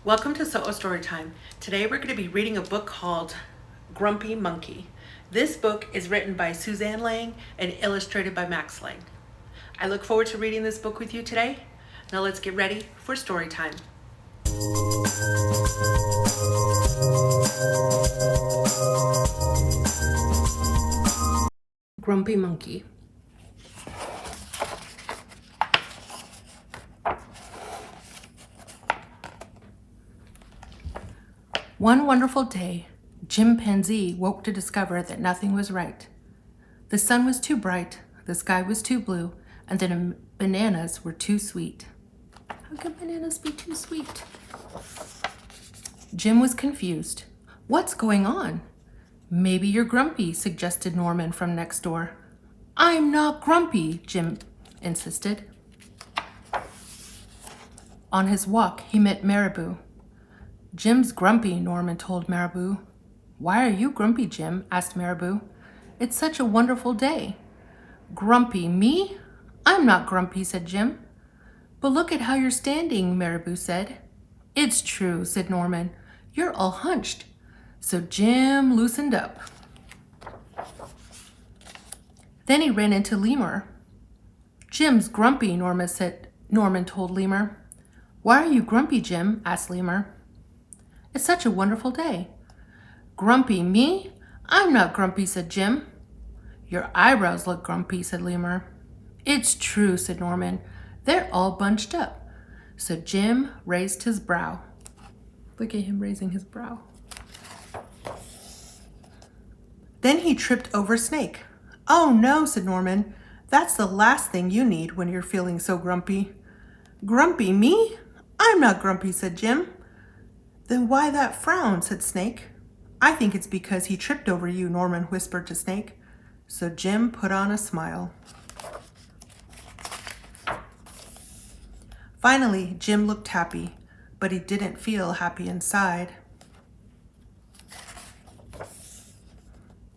Welcome to Storytime. Today we're going to be reading a book called Grumpy Monkey. This book is written by Suzanne Lang and illustrated by Max Lang. I look forward to reading this book with you today. Now let's get ready for story time. Grumpy Monkey. One wonderful day, chimpanzee woke to discover that nothing was right. The sun was too bright, the sky was too blue, and the bananas were too sweet. How can bananas be too sweet? Jim was confused. What's going on? Maybe you're grumpy, suggested Norman from next door. I'm not grumpy, Jim insisted. On his walk, he met Marabou. Jim's grumpy, Norman told Marabou. Why are you grumpy, Jim? Asked Marabou. It's such a wonderful day. Grumpy, me? I'm not grumpy, said Jim. But look at how you're standing, Marabou said. It's true, said Norman. You're all hunched. So Jim loosened up. Then he ran into Lemur. Jim's grumpy, Norman told Lemur. Why are you grumpy, Jim? Asked Lemur. It's such a wonderful day. Grumpy, me? I'm not grumpy, said Jim. Your eyebrows look grumpy, said Lemur. It's true, said Norman. They're all bunched up. So Jim raised his brow. Look at him raising his brow. Then he tripped over Snake. Oh no, said Norman. That's the last thing you need when you're feeling so grumpy. Grumpy, me? I'm not grumpy, said Jim. Then why that frown, said Snake. I think it's because he tripped over you, Norman whispered to Snake. So Jim put on a smile. Finally, Jim looked happy, but he didn't feel happy inside.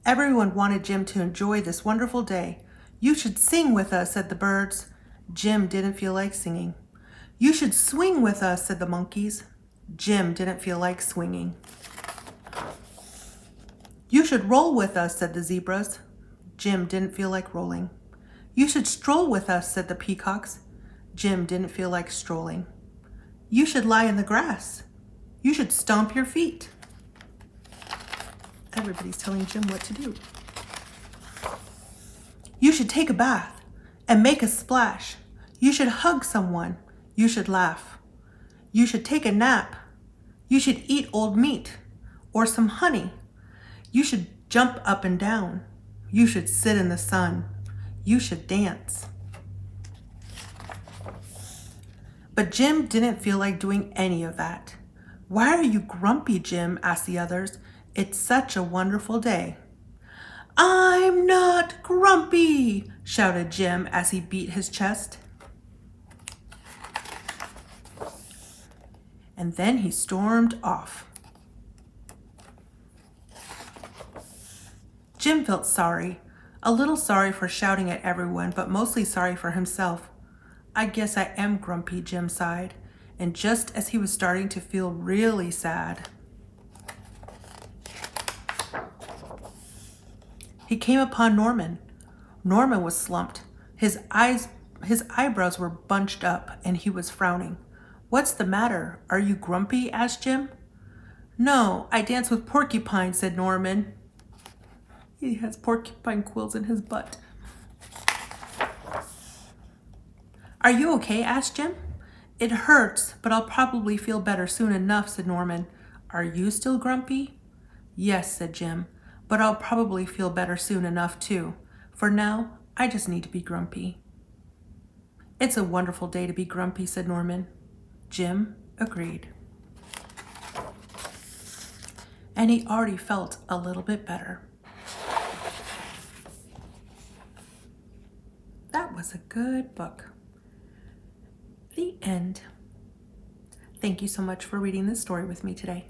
Everyone wanted Jim to enjoy this wonderful day. You should sing with us, said the birds. Jim didn't feel like singing. You should swing with us, said the monkeys. Jim didn't feel like swinging. You should roll with us, said the zebras. Jim didn't feel like rolling. You should stroll with us, said the peacocks. Jim didn't feel like strolling. You should lie in the grass. You should stomp your feet. Everybody's telling Jim what to do. You should take a bath and make a splash. You should hug someone. You should laugh. You should take a nap. You should eat old meat or some honey. You should jump up and down. You should sit in the sun. You should dance. But Jim didn't feel like doing any of that. Why are you grumpy, Jim? Asked the others. It's such a wonderful day. I'm not grumpy, shouted Jim as he beat his chest. And then he stormed off. Jim felt sorry, a little sorry for shouting at everyone, but mostly sorry for himself. I guess I am grumpy, Jim sighed, and just as he was starting to feel really sad, he came upon Norman. Norman was slumped. His eyebrows were bunched up, and he was frowning. What's the matter? Are you grumpy? Asked Jim. No, I dance with porcupines, said Norman. He has porcupine quills in his butt. Are you okay? Asked Jim. It hurts, but I'll probably feel better soon enough, said Norman. Are you still grumpy? Yes, said Jim, but I'll probably feel better soon enough too. For now, I just need to be grumpy. It's a wonderful day to be grumpy, said Norman. Jim agreed. And he already felt a little bit better. That was a good book. The end. Thank you so much for reading this story with me today.